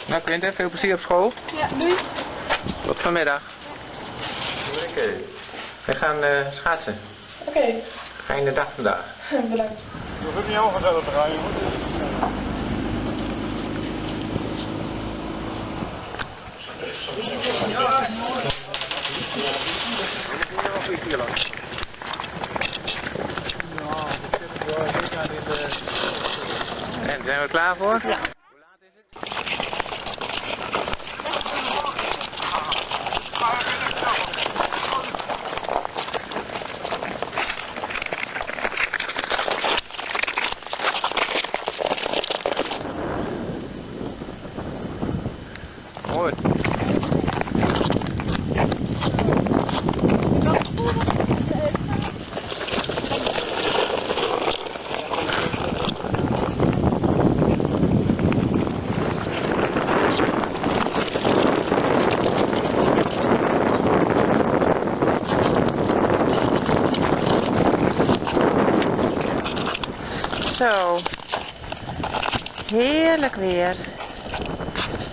Nou Quinten, veel plezier op school. Ja, doei. Tot vanmiddag. Oké. We gaan schaatsen. Oké. Fijne dag vandaag. Bedankt. Je hoeft niet over te gaan, jongen. En zijn we klaar voor? Ja. Mooi. Zo. Heerlijk weer.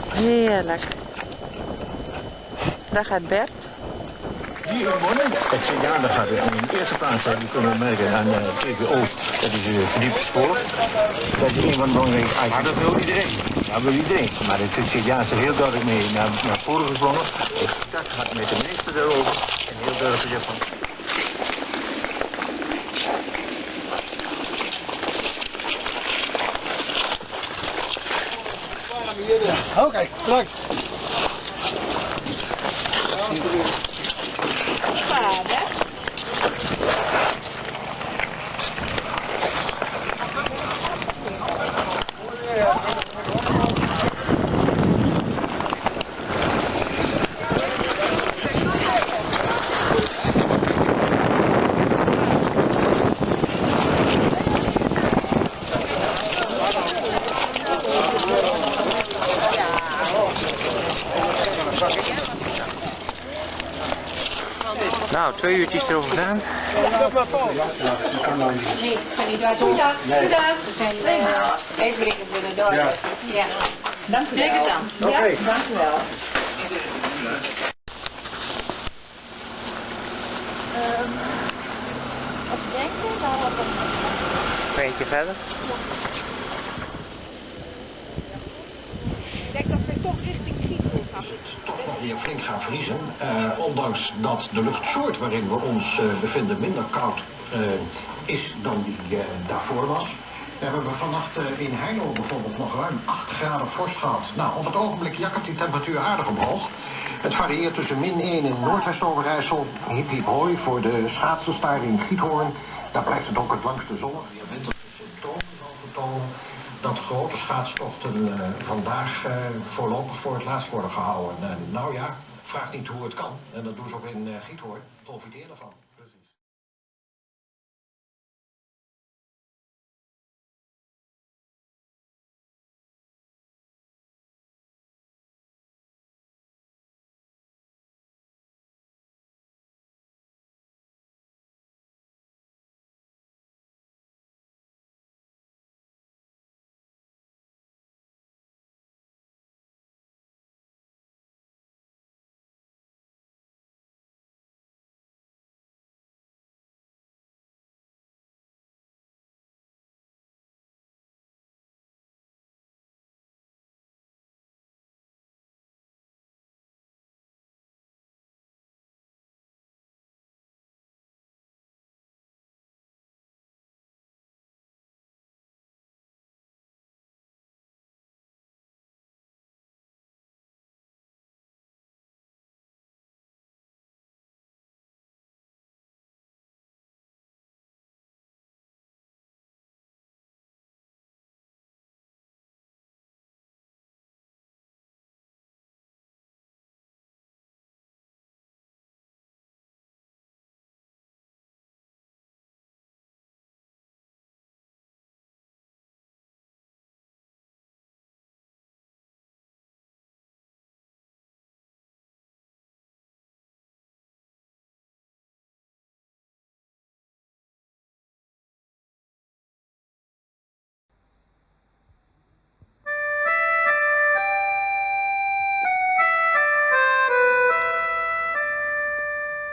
Heerlijk. Daar gaat Bert. Hier in Bonn, het signaal gaat in de eerste plaats kunnen merken aan TP Oost. Dat is verdiept spoor. Dat is een van de belangrijke items. Maar dat wil iedereen. Dat wil iedereen. Maar het signaal is er heel duidelijk mee naar voren gesprongen. Dat gaat met de minister erover. En heel duidelijk gezegd van... Oké, bedankt. Nou, 2 uurtjes erover gedaan. Nee, ik ga niet uit. Goedendag. Goedendag. We zijn even binnen door. Ja. Dank u wel. Kijk eens aan. Ja, dank u wel. Wat denk je? Nou, Nog eentje verder. ik denk dat we toch richting Giethoorn gaan. Toch nog weer flink gaan vriezen. Ondanks dat de luchtsoort waarin we ons bevinden minder koud is dan die daarvoor was. We hebben vannacht in Heino bijvoorbeeld nog ruim 8 graden vorst gehad. Nou, op het ogenblik jakkert die temperatuur aardig omhoog. Het varieert tussen -1 in Noordwest-Overijssel, hip hip hoi voor de schaatsers daar in Giethoorn. Daar blijft het ook het langste zonnig. Je winterse symptomen zal vertonen dat grote schaatstochten vandaag voorlopig voor het laatst worden gehouden. Nou ja, vraag niet hoe het kan. En dat doen ze ook in Giethoorn. Profiteer ervan.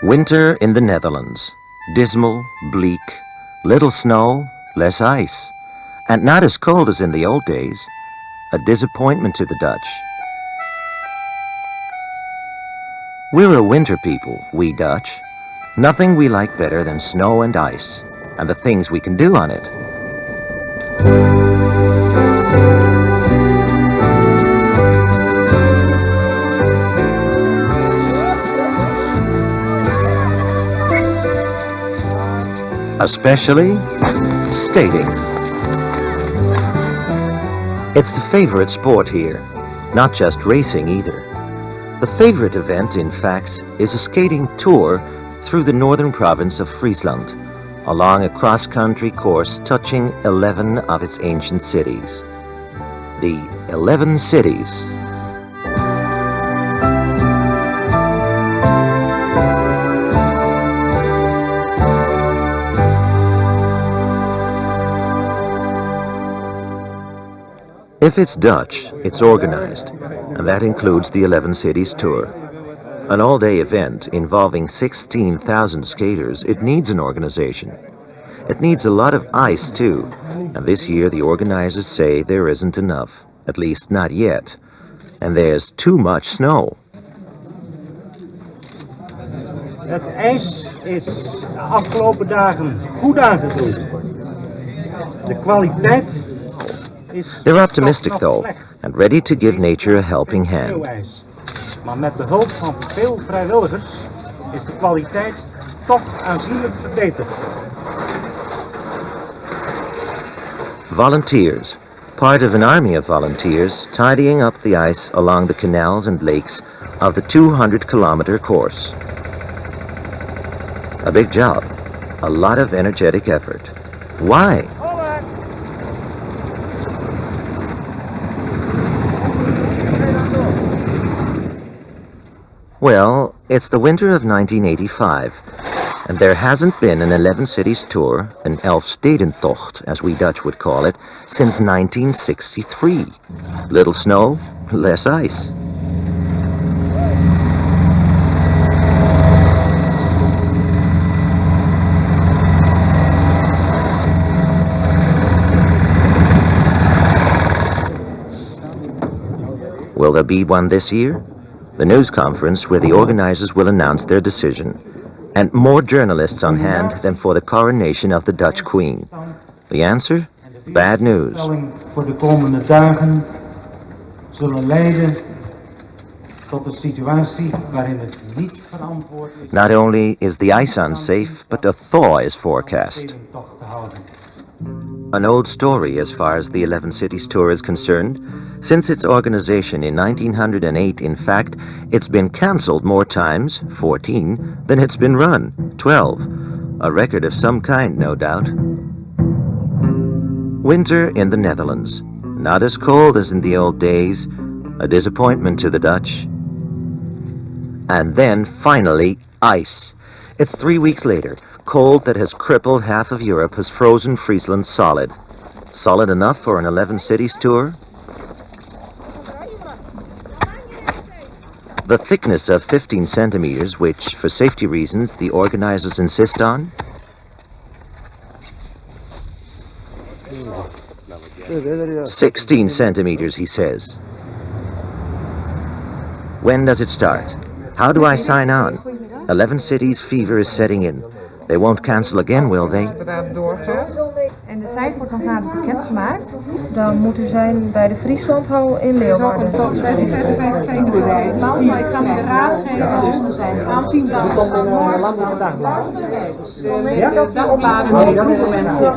Winter in the Netherlands. Dismal, bleak, little snow, less ice, and not as cold as in the old days. A disappointment to the Dutch. We're a winter people, we Dutch. Nothing we like better than snow and ice, and the things we can do on it. Especially skating. It's the favorite sport here, not just racing either. The favorite event, in fact, is a skating tour through the northern province of Friesland, along a cross-country course touching 11 of its ancient cities. The 11 cities. If it's Dutch, it's organized, and that includes the 11 Cities Tour. An all-day event involving 16,000 skaters, it needs an organization. It needs a lot of ice too, and this year the organizers say there isn't enough, at least not yet, and there's too much snow. Het ijs is de afgelopen dagen goed aangegroeid. De kwaliteit is... They're optimistic though, and ready to give nature a helping hand. Maar met behulp van veel vrijwilligers is de kwaliteit toch aanzienlijk verbeterd. Volunteers, part of an army of volunteers tidying up the ice along the canals and lakes of the 200-kilometer course. A big job, a lot of energetic effort. Why? Well, it's the winter of 1985, and there hasn't been an 11 cities tour, an Elfstedentocht, as we Dutch would call it, since 1963. Little snow, less ice. Will there be one this year? The news conference where the organizers will announce their decision, and more journalists on hand than for the coronation of the Dutch Queen. The answer? Bad news. Voor de komende dagen zullen leiden tot een situatie waarin het niet verantwoord is. Not only is the ice unsafe, but a thaw is forecast. An old story as far as the 11 Cities Tour is concerned. Since its organization in 1908, in fact, it's been cancelled more times, 14, than it's been run, 12. A record of some kind, no doubt. Winter in the Netherlands. Not as cold as in the old days. A disappointment to the Dutch. And then, finally, ice. It's 3 weeks later. Cold that has crippled half of Europe has frozen Friesland solid. Solid enough for an 11 cities tour? The thickness of 15 centimeters, which, for safety reasons, the organizers insist on? "16 centimeters, he says. When does it start? How do I sign on? 11 cities fever is setting in. They won't cancel again, will they? En de tijd wordt nog nader bekendgemaakt. Dan moet u zijn bij de Frieslandhal in Leeuwarden. Er zijn diverse VVV-bedrijven, maar ik ga me de raad geven. Er zijn aanzien dat de dagbladen met groepen mensen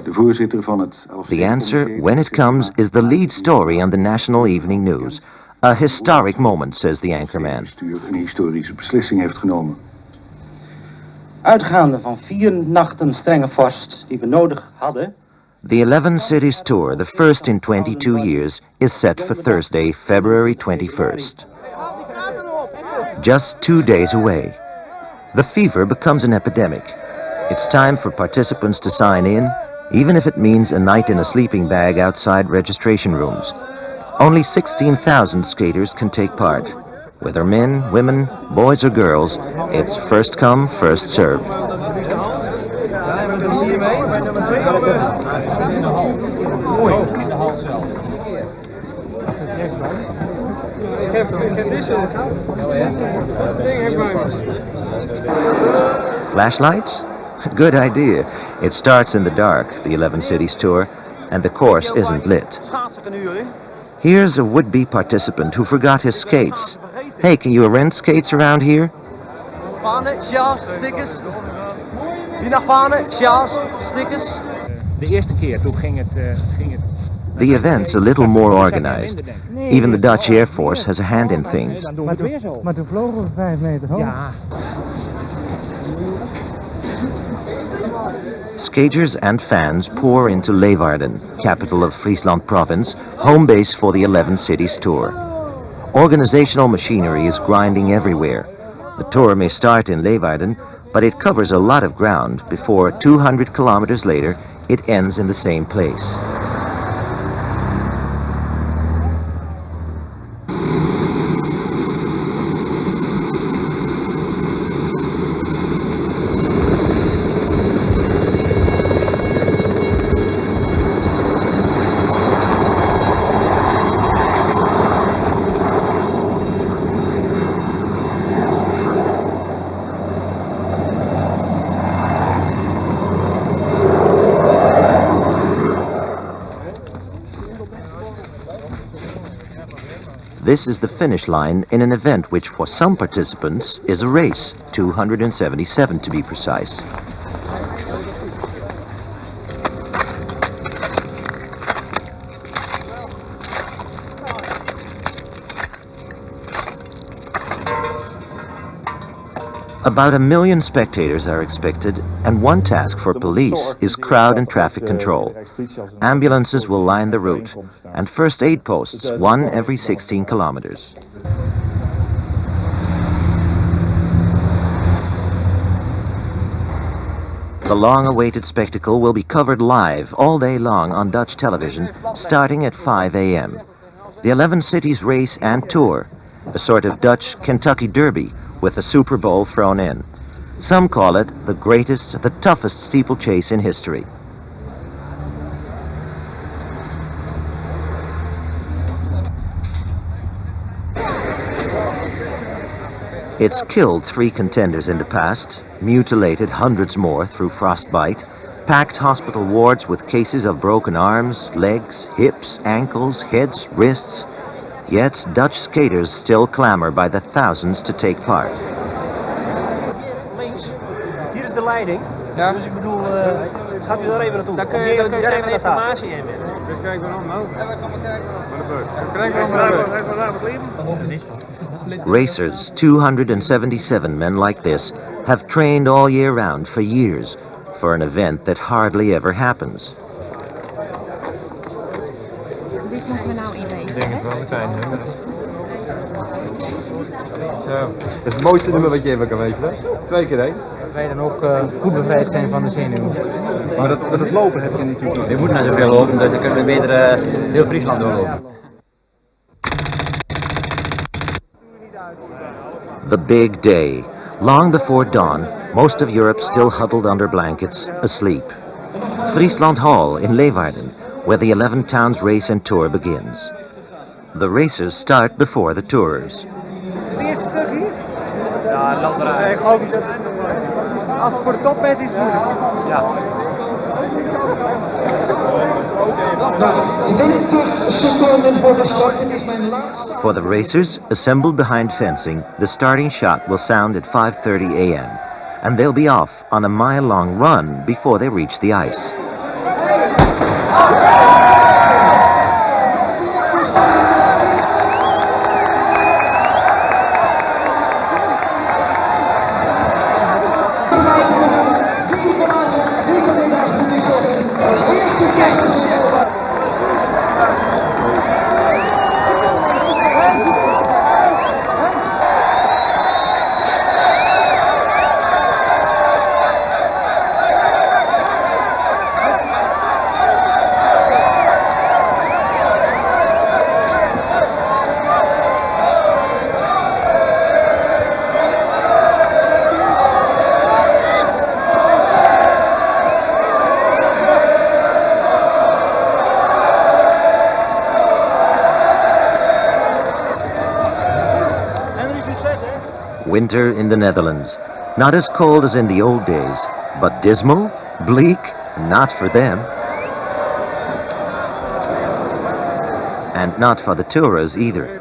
De voorzitter van het... The answer, when it comes, is the lead story on the National Evening News. A historic moment, says the anchorman. Het bestuur een historische beslissing heeft genomen. Uitgaande van 4 nachten strenge vorst die we nodig hadden. The 11 Cities Tour, the first in 22 years, is set for Thursday, February 21st. Just 2 days away. The fever becomes an epidemic. It's time for participants to sign in, even if it means a night in a sleeping bag outside registration rooms. Only 16,000 skaters can take part. Whether men, women, boys or girls, it's first come, first served. Flashlights? Good idea. It starts in the dark, the 11 Cities tour, and the course isn't lit. Here's a would-be participant who forgot his skates. Hey, can you rent skates around here? Fahnen, sjaals, stickers. Wie naar Fahnen, sjaals, stickers. De eerste keer toen ging het. The event's a little more organized. Even the Dutch Air Force has a hand in things. Maar toen vlogen we 5 meter hoog. Ja. Skaters and fans pour into Leeuwarden, capital of Friesland province, home base for the 11 Cities tour. Organizational machinery is grinding everywhere. The tour may start in Leeuwarden, but it covers a lot of ground before 200 kilometers later it ends in the same place. This is the finish line in an event which for some participants is a race, 277 to be precise. About 1 million spectators are expected, and one task for police is crowd and traffic control. Ambulances will line the route, and first aid posts, one every 16 kilometers. The long-awaited spectacle will be covered live all day long on Dutch television, starting at 5 a.m. The 11 Cities race and tour, a sort of Dutch Kentucky Derby, with the Super Bowl thrown in. Some call it the greatest, the toughest steeplechase in history. It's killed 3 contenders in the past, mutilated hundreds more through frostbite, packed hospital wards with cases of broken arms, legs, hips, ankles, heads, wrists. Yet Dutch skaters still clamor by the thousands to take part. Links, hier is de leiding. Ja. Dus ik bedoel, gaat u daar even naartoe? Dan kun je even informatie in. Dus kijk maar omhoog. Racers, 277 men like this, have trained all year round for years for an event that hardly ever happens. Ik denk het wel een klein nummer. Zo. Dat is het mooiste nummer wat je even kan weten, hè? 2 keer 1. Wij dan ook goed bevrijd zijn van de zenuwen. Maar dat het lopen heb je natuurlijk niet. Je moet naar zoveel lopen, dus dan kunnen we beter heel Friesland doorlopen. The big day. Long before dawn, most of Europe still huddled under blankets, asleep. Friesland Hall in Leeuwarden, where the 11 towns race and tour begins. The races start before the tourers. Het eerste stuk hier? Ja, het loopt eruit. Nee, ik geloof niet dat... Als het voor de topmensen is, moet het. Ja. For the racers, assembled behind fencing, the starting shot will sound at 5:30 a.m. and they'll be off on a mile-long run before they reach the ice. Winter in the Netherlands. Not as cold as in the old days, but dismal, bleak, not for them. And not for the tourists either.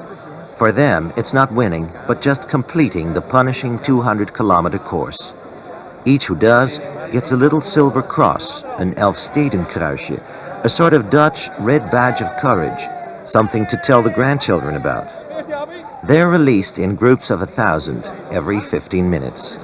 For them, it's not winning, but just completing the punishing 200-kilometer course. Each who does gets a little silver cross, an Elfstedenkruisje, a sort of Dutch red badge of courage, something to tell the grandchildren about. They're released in groups of 1,000 every 15 minutes.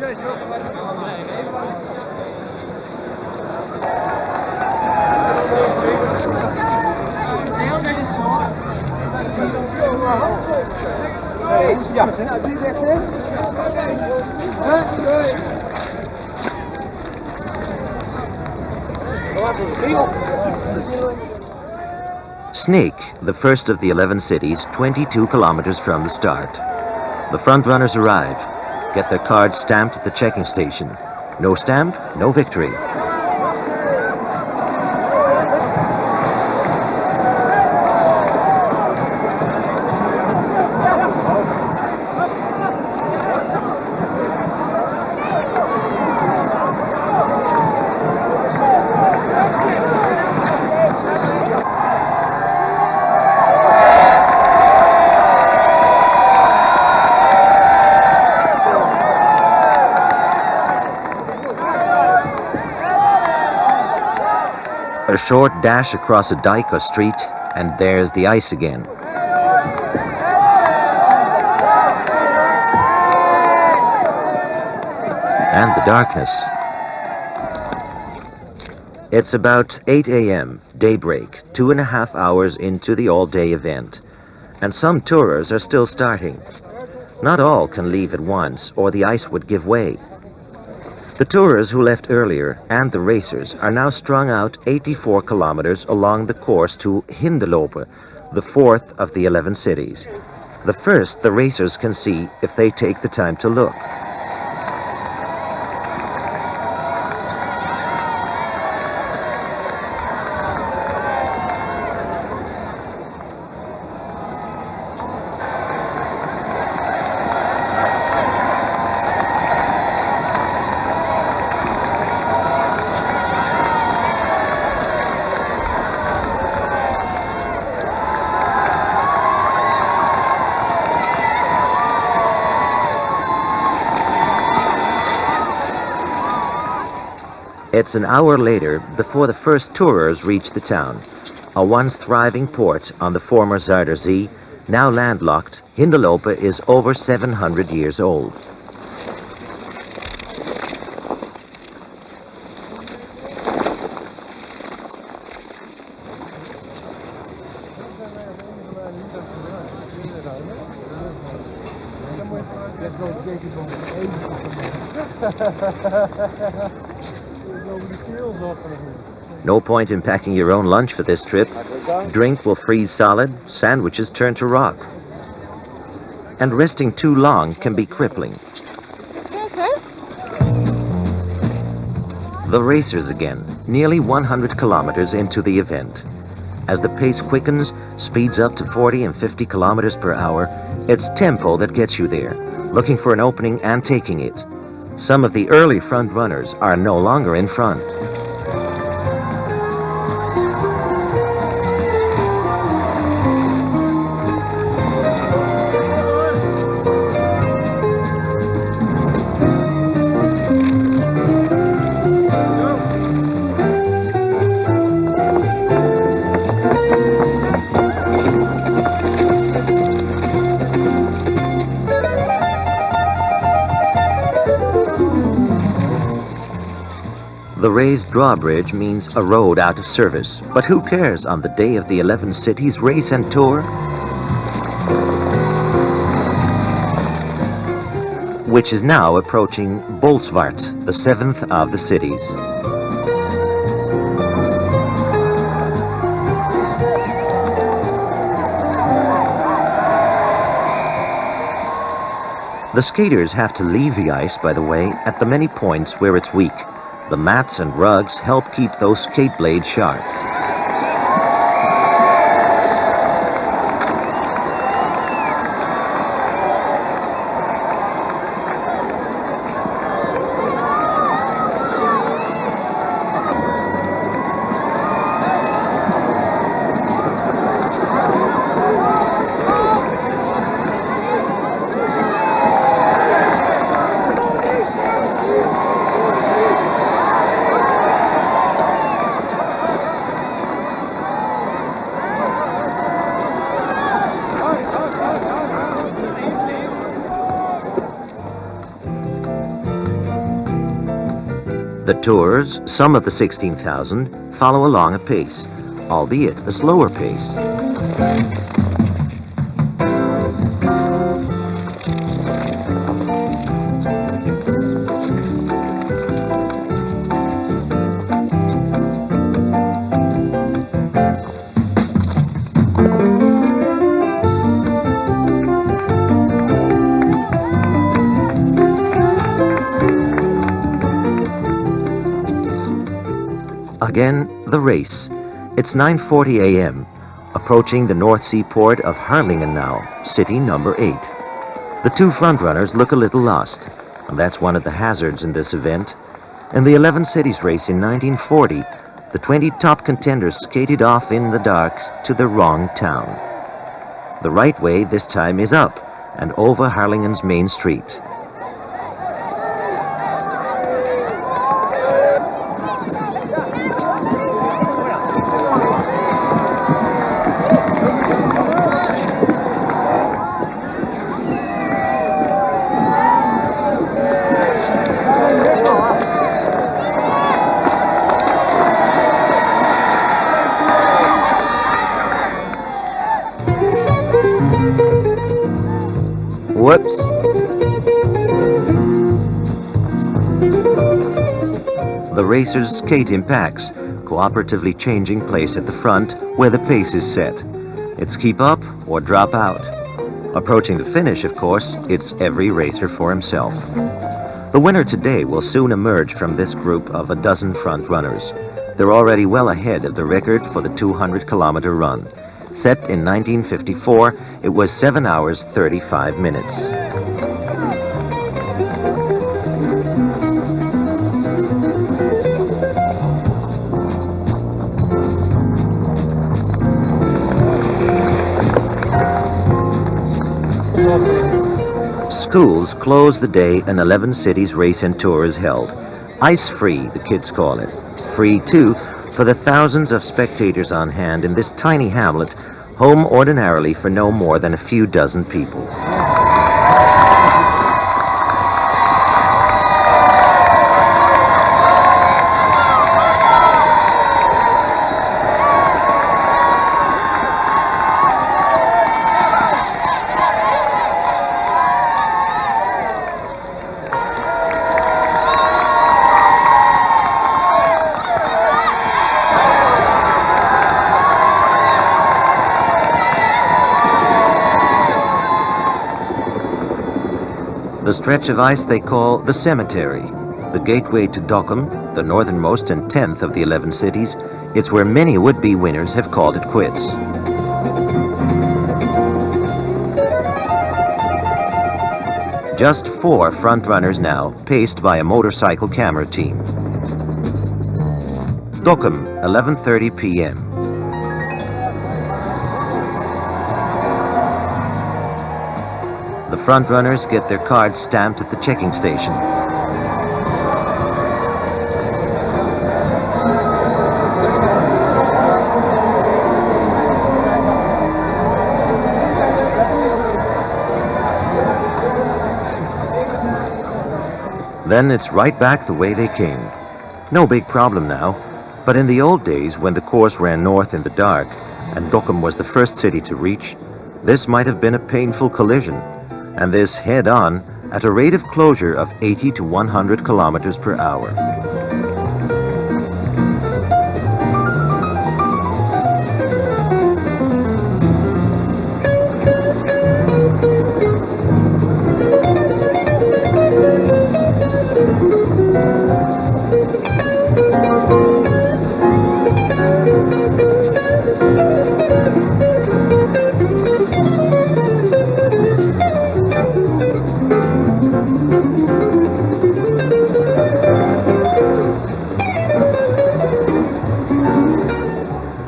Sneek, the first of the 11 cities, 22 kilometers from the start. The front runners arrive, get their cards stamped at the checking station. No stamp, no victory. A short dash across a dike or street, and there's the ice again. And the darkness. It's about 8 a.m., daybreak, 2.5 hours into the all-day event. And some tourers are still starting. Not all can leave at once, or the ice would give way. The tourers who left earlier and the racers are now strung out 84 kilometers along the course to Hinderlopen, the fourth of the 11 cities. The first the racers can see if they take the time to look. It's an hour later before the first tourers reach the town. A once thriving port on the former Zuiderzee, now landlocked, Hinderlopen is over 700 years old. No point in packing your own lunch for this trip. Drink will freeze solid, sandwiches turn to rock. And resting too long can be crippling. The racers again, nearly 100 kilometers into the event. As the pace quickens, speeds up to 40 and 50 kilometers per hour, it's tempo that gets you there, looking for an opening and taking it. Some of the early front runners are no longer in front. The raised drawbridge means a road out of service, but who cares on the day of the 11 cities race and tour? Which is now approaching Bolsward, the seventh of the cities. The skaters have to leave the ice, by the way, at the many points where it's weak. The mats and rugs help keep those skate blades sharp. tours, some of the 16,000 follow along a pace, albeit a slower pace. Again, the race. It's 9:40 a.m., approaching the North Sea port of Harlingen now, city number 8. The two frontrunners look a little lost, and that's one of the hazards in this event. In the 11 cities race in 1940, the 20 top contenders skated off in the dark to the wrong town. The right way this time is up and over Harlingen's main street. Whoops. The racers skate in packs, cooperatively changing place at the front where the pace is set. It's keep up or drop out. Approaching the finish, of course, it's every racer for himself. The winner today will soon emerge from this group of a dozen front runners. They're already well ahead of the record for the 200-kilometer run. Set in 1954, it was 7 hours 35 minutes. Schools close the day an 11 cities race and tour is held. Ice-free, the kids call it. Free, too, for the thousands of spectators on hand in this tiny hamlet, home ordinarily for no more than a few dozen people. The stretch of ice they call the cemetery, the gateway to Dokkum, the northernmost and 10th of the 11 cities. It's where many would-be winners have called it quits. Just 4 front runners now, paced by a motorcycle camera team. Dokkum, 11:30 p.m. The front runners get their cards stamped at the checking station. Then it's right back the way they came. No big problem now, but in the old days when the course ran north in the dark and Dokkum was the first city to reach, this might have been a painful collision. And this head-on at a rate of closure of 80 to 100 kilometers per hour.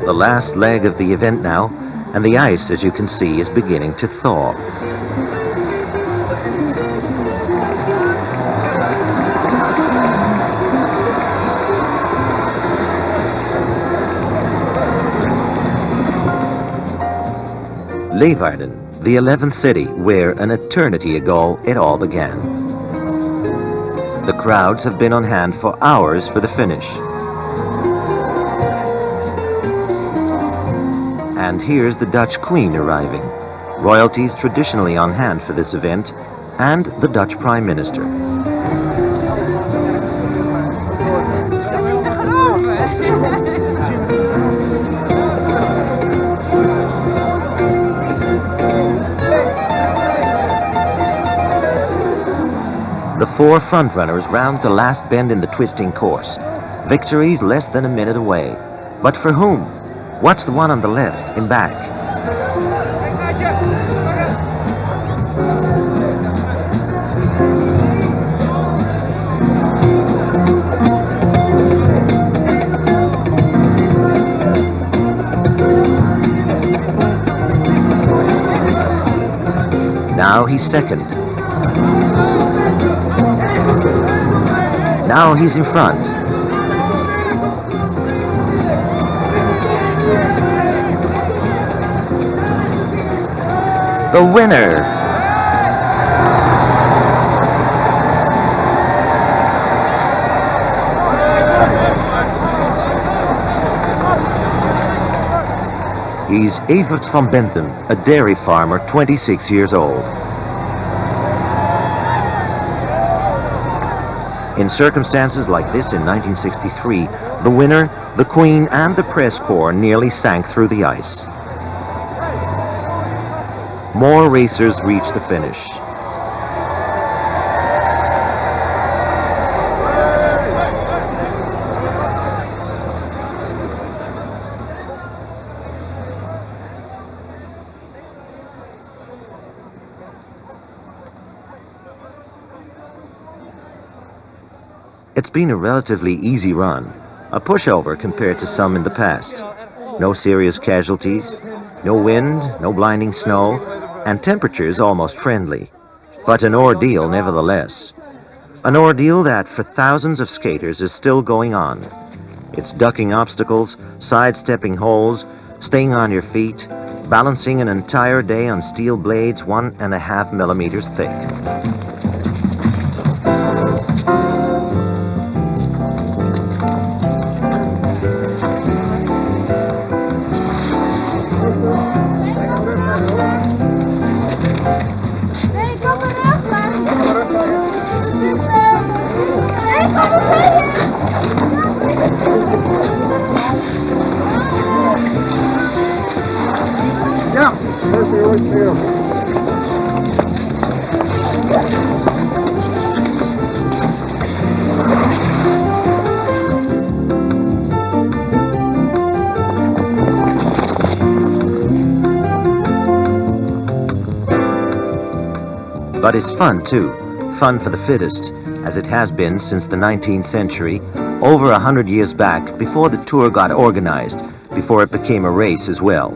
The last leg of the event now, and the ice, as you can see, is beginning to thaw. Leeuwarden, the 11th city, where an eternity ago it all began. The crowds have been on hand for hours for the finish. And here's the Dutch Queen arriving. Royalties traditionally on hand for this event, and the Dutch Prime Minister. The four frontrunners round the last bend in the twisting course. Victory's less than a minute away. But for whom? What's the one on the left, in back? Now he's second. Now he's in front. The winner! He's Evert van Bentum, a dairy farmer, 26 years old. In circumstances like this in 1963, the winner, the Queen and the press corps nearly sank through the ice. More racers reach the finish. It's been a relatively easy run, a pushover compared to some in the past. No serious casualties, no wind, no blinding snow, and temperatures almost friendly. But an ordeal nevertheless. An ordeal that for thousands of skaters is still going on. It's ducking obstacles, sidestepping holes, staying on your feet, balancing an entire day on steel blades 1.5 millimeters thick. But it's fun too, fun for the fittest, as it has been since the 19th century, over 100 years back, before the tour got organized, before it became a race as well.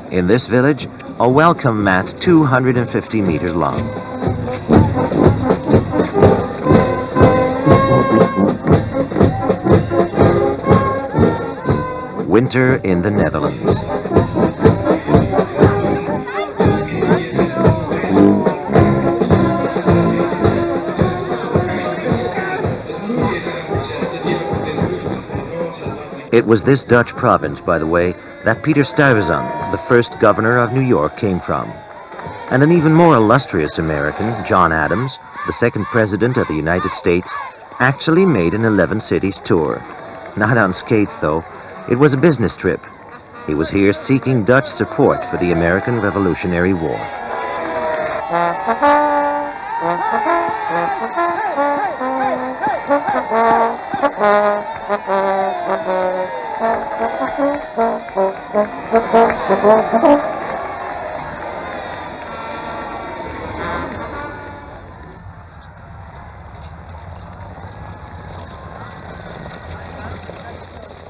In this village, a welcome mat 250 meters long. Winter in the Netherlands. It was this Dutch province, by the way, that Peter Stuyvesant, the first governor of New York, came from. And an even more illustrious American, John Adams, the second president of the United States, actually made an 11 cities tour. Not on skates, though. It was a business trip. He was here seeking Dutch support for the American Revolutionary War.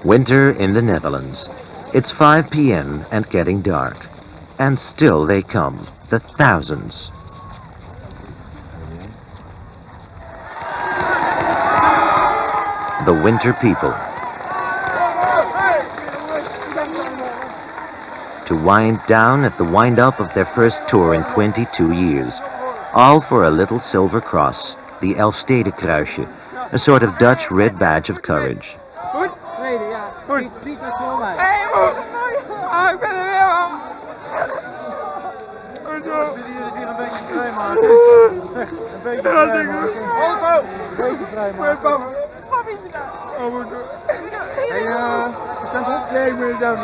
Winter in the Netherlands. It's 5 p.m. and getting dark. And still they come, the thousands. The winter people. To wind down at the wind-up of their first tour in 22 years. All for a little silver cross, the Elfstedenkruisje, a sort of Dutch red badge of courage. Goed? Tweede, ja. Goed. Piet was voor mij. Hé, ah, ik ben er weer, man. Goed zo. Als jullie hier een beetje vrij maken. Zeg, een beetje vrij maken. Auto! Een beetje vrij maken. Papi is er. Oh, goed zo. Hé, stemt het? Nee, ik ben er down.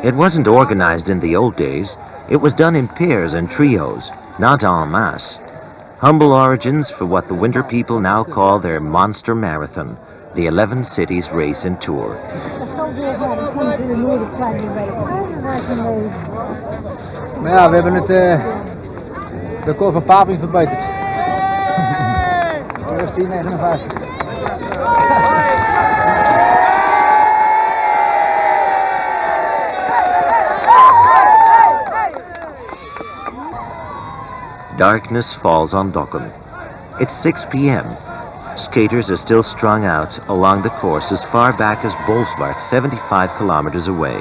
It wasn't organized in the old days. It was done in pairs and trios, not en masse. Humble origins for what the winter people now call their monster marathon, the 11 Cities Race and Tour. Maar ja, we hebben het record van Paping verbeterd. Dat was 10:59. Darkness falls on Dokkum. It's 6 p.m. Skaters are still strung out along the course as far back as Bolsward, 75 kilometers away.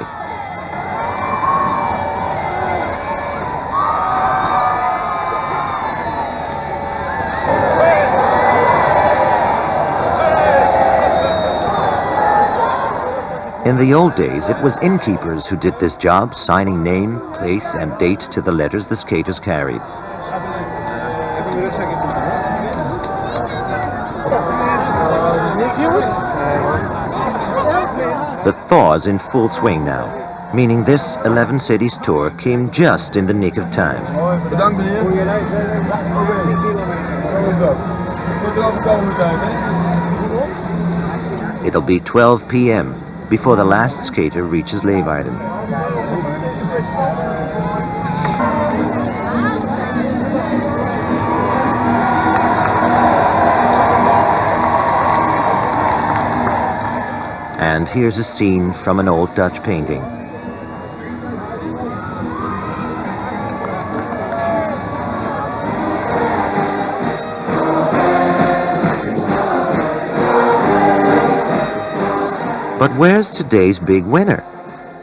In the old days, it was innkeepers who did this job, signing name, place, and date to the letters the skaters carried. The thaw's in full swing now, meaning this 11 Cities tour came just in the nick of time. It'll be 12 p.m. before the last skater reaches Leeuwarden. And here's a scene from an old Dutch painting. But where's today's big winner?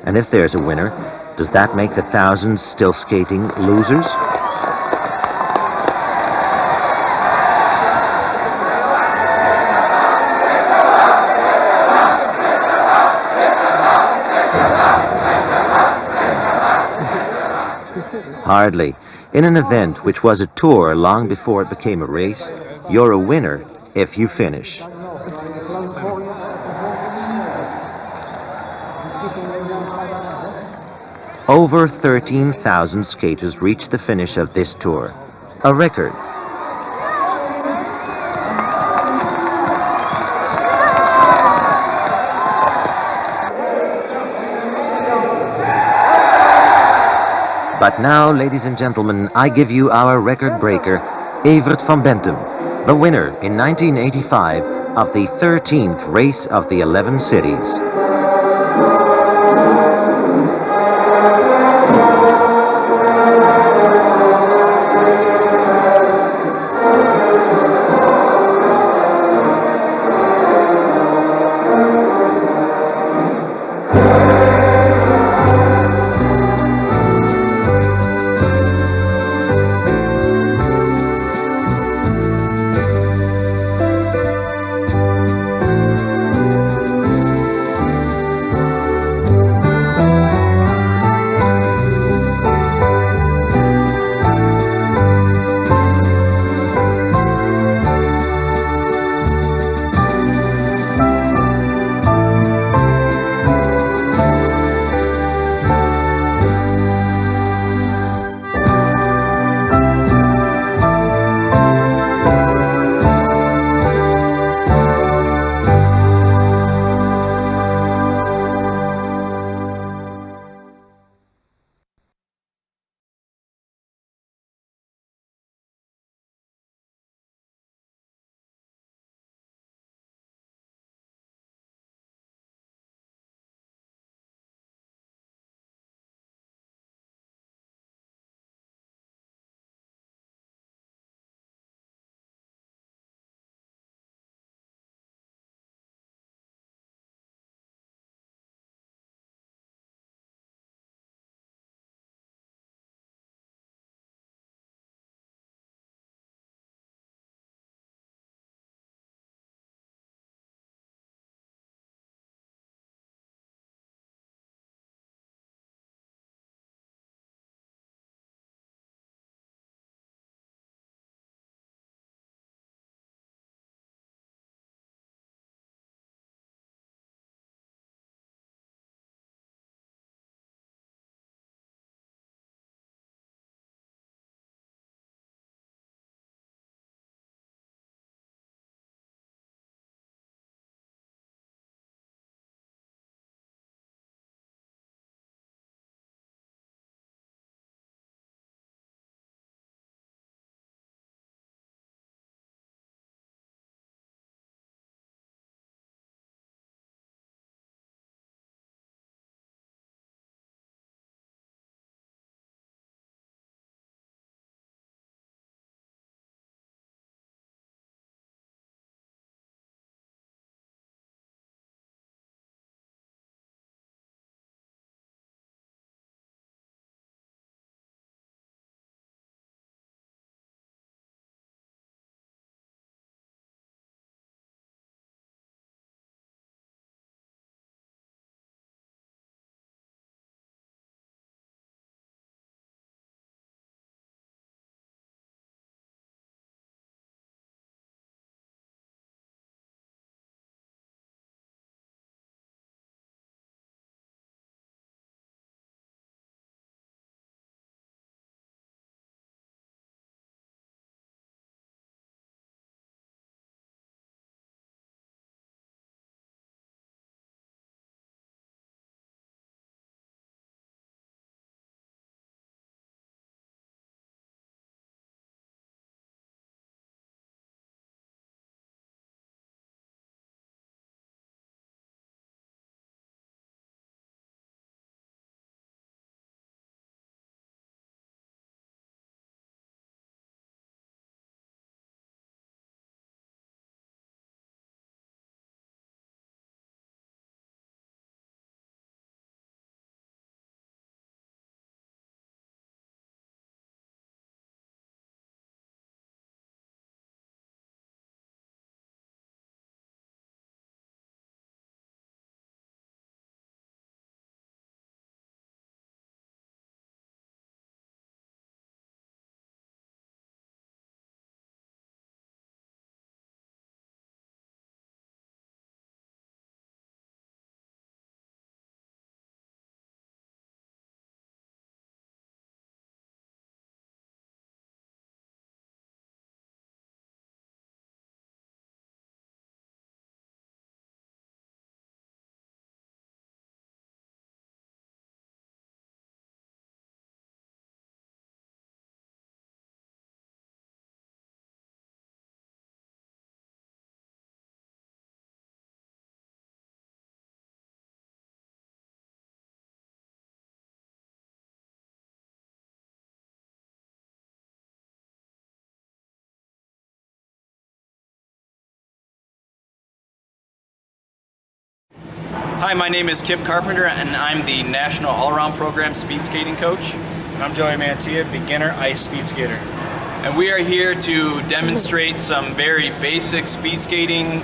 And if there's a winner, does that make the thousands still skating losers? Hardly. In an event which was a tour long before it became a race, you're a winner if you finish. Over 13,000 skaters reached the finish of this tour, a record. But now, ladies and gentlemen, I give you our record breaker, Evert van Bentum, the winner in 1985 of the 13th race of the 11 cities. Hi, my name is Kip Carpenter and I'm the National All-Around Program Speed Skating Coach. And I'm Joey Mantia, beginner ice speed skater. And we are here to demonstrate some very basic speed skating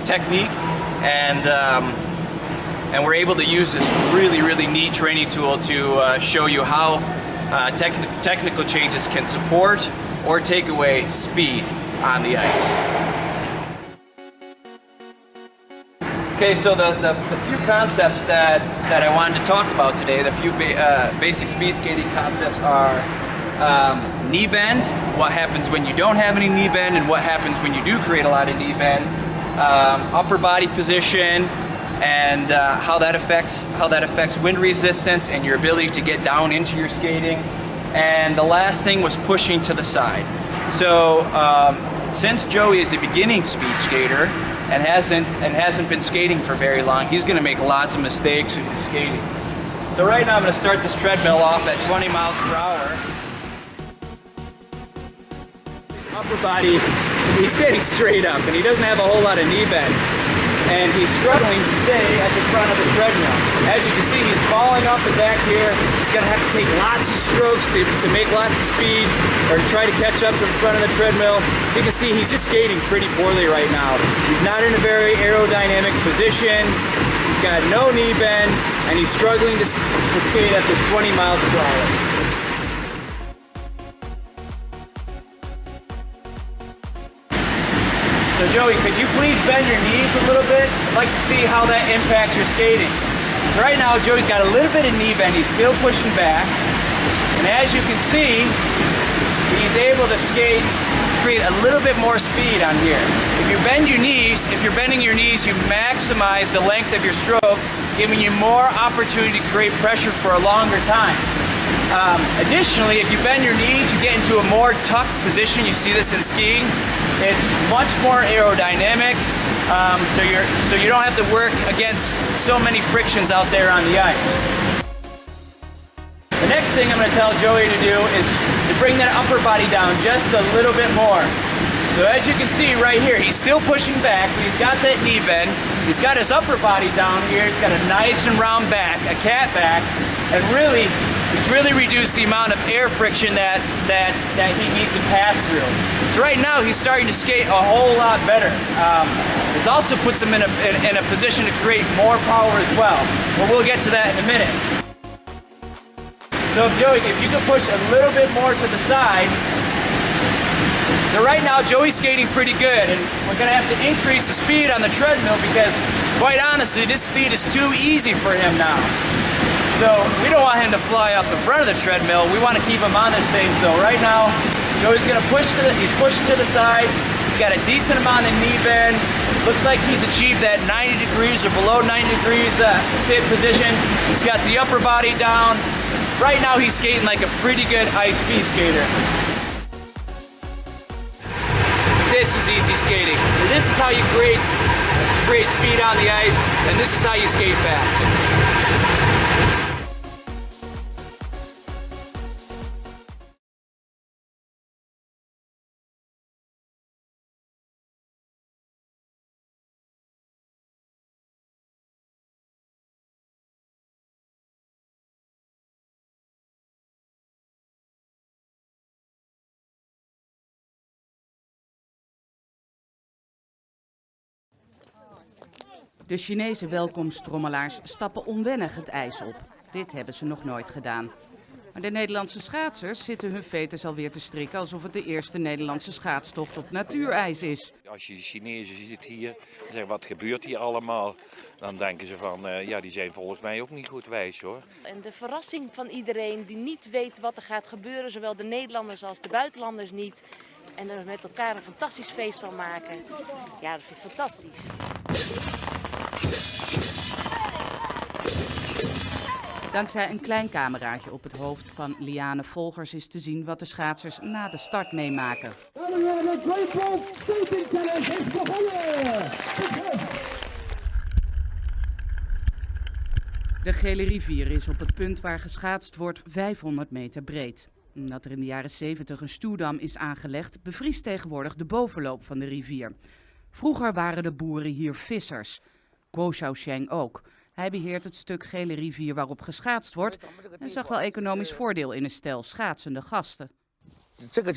technique, and we're able to use this really neat training tool to show you how technical changes can support or take away speed on the ice. Okay, so the few concepts that I wanted to talk about today, the few basic speed skating concepts are knee bend, what happens when you don't have any knee bend, and what happens when you do create a lot of knee bend, upper body position, and how that affects wind resistance and your ability to get down into your skating. And the last thing was pushing to the side. So since Joey is a beginning speed skater and hasn't been skating for very long, he's going to make lots of mistakes in his skating. So right now I'm going to start this treadmill off at 20 miles per hour. Upper body, he's sitting straight up and he doesn't have a whole lot of knee bend. And he's struggling to stay at the front of the treadmill. As you can see, he's falling off the back here. He's going to have to take lots of strokes to make lots of speed or to try to catch up to the front of the treadmill. You can see he's just skating pretty poorly right now. He's not in a very aerodynamic position. He's got no knee bend, and he's struggling to skate at this 20 miles per hour. So Joey, could you please bend your knees a little bit? I'd like to see how that impacts your skating. So right now, Joey's got a little bit of knee bend. He's still pushing back. And as you can see, he's able to skate, create a little bit more speed on here. If you bend your knees, if you're bending your knees, you maximize the length of your stroke, giving you more opportunity to create pressure for a longer time. Additionally, if you bend your knees, you get into a more tucked position. You see this in skiing. It's much more aerodynamic, so you don't have to work against so many frictions out there on the ice. The next thing I'm going to tell Joey to do is to bring that upper body down just a little bit more. So as you can see right here, he's still pushing back, but he's got that knee bend. He's got his upper body down here. He's got a nice and round back, a cat back, and he's really reduced the amount of air friction that he needs to pass through. So right now he's starting to skate a whole lot better. This also puts him in a position to create more power as well. But we'll get to that in a minute. So Joey, if you could push a little bit more to the side. So right now Joey's skating pretty good, and we're going to have to increase the speed on the treadmill because, quite honestly, this speed is too easy for him now. So we don't want him to fly off the front of the treadmill. We want to keep him on this thing. So right now, Joey's going to he's pushing to the side. He's got a decent amount of knee bend. Looks like he's achieved that 90 degrees or below 90 degrees sit position. He's got the upper body down. Right now he's skating like a pretty good ice speed skater. This is easy skating. This is how you create speed on the ice, and this is how you skate fast. De Chinese welkomsttrommelaars stappen onwennig het ijs op. Dit hebben ze nog nooit gedaan. Maar de Nederlandse schaatsers zitten hun veters alweer te strikken alsof het de eerste Nederlandse schaatstocht op natuurijs is. Als je de Chinezen ziet hier en zegt wat gebeurt hier allemaal, dan denken ze van ja, die zijn volgens mij ook niet goed wijs hoor. En de verrassing van iedereen die niet weet wat er gaat gebeuren, zowel de Nederlanders als de buitenlanders niet. En er met elkaar een fantastisch feest van maken. Ja, dat vind ik fantastisch. Dankzij een klein cameraatje op het hoofd van Liane Volgers is te zien wat de schaatsers na de start meemaken. De Gele rivier is op het punt waar geschaatst wordt 500 meter breed. Omdat er in de jaren 70 een stuwdam is aangelegd, bevriest tegenwoordig de bovenloop van de rivier. Vroeger waren de boeren hier vissers. Guo Xiaosheng ook. Hij beheert het stuk gele rivier waarop geschaatst wordt en zag wel economisch voordeel in een stel schaatsende gasten. 这个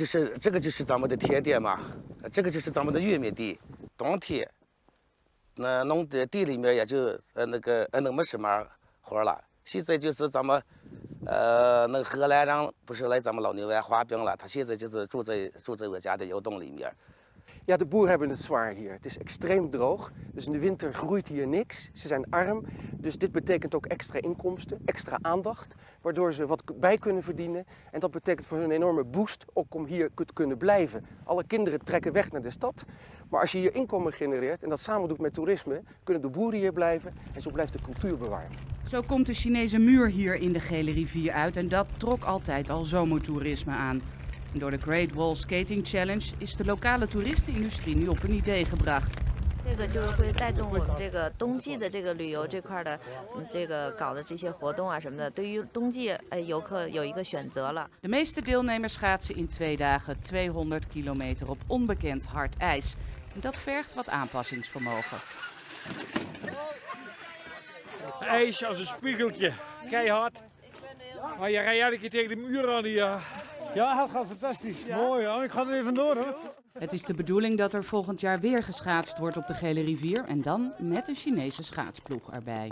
就是咱们的铁点嘛，这个就是咱们的玉米地，冬天，那农的地里面也就那么什么活了。现在就是咱们那个荷兰人不是来咱们老牛湾滑冰了，他现在就是住在我家的窑洞里面。 Ja, de boeren hebben het zwaar hier. Het is extreem droog, dus in de winter groeit hier niks. Ze zijn arm, dus dit betekent ook extra inkomsten, extra aandacht, waardoor ze wat bij kunnen verdienen. En dat betekent voor hun een enorme boost ook om hier te kunnen blijven. Alle kinderen trekken weg naar de stad, maar als je hier inkomen genereert en dat samen doet met toerisme, kunnen de boeren hier blijven en zo blijft de cultuur bewaard. Zo komt de Chinese muur hier in de Gele Rivier uit en dat trok altijd al zomertoerisme aan. En door de Great Wall Skating Challenge is de lokale toeristenindustrie nu op een idee gebracht. 这个就是会带动我们这个冬季的这个旅游这块的，这个搞的这些活动啊什么的，对于冬季游客有一个选择了。 De meeste deelnemers schaatsen in 2 dagen 200 kilometer op onbekend hard ijs. En dat vergt wat aanpassingsvermogen. IJs als een spiegeltje, keihard. Maar je rijdt elke keer tegen de muur aan hier. Ja, het gaat fantastisch. Ja. Mooi, ja. Ik ga er weer vandoor hoor. Het is de bedoeling dat er volgend jaar weer geschaatst wordt op de Gele Rivier en dan met een Chinese schaatsploeg erbij.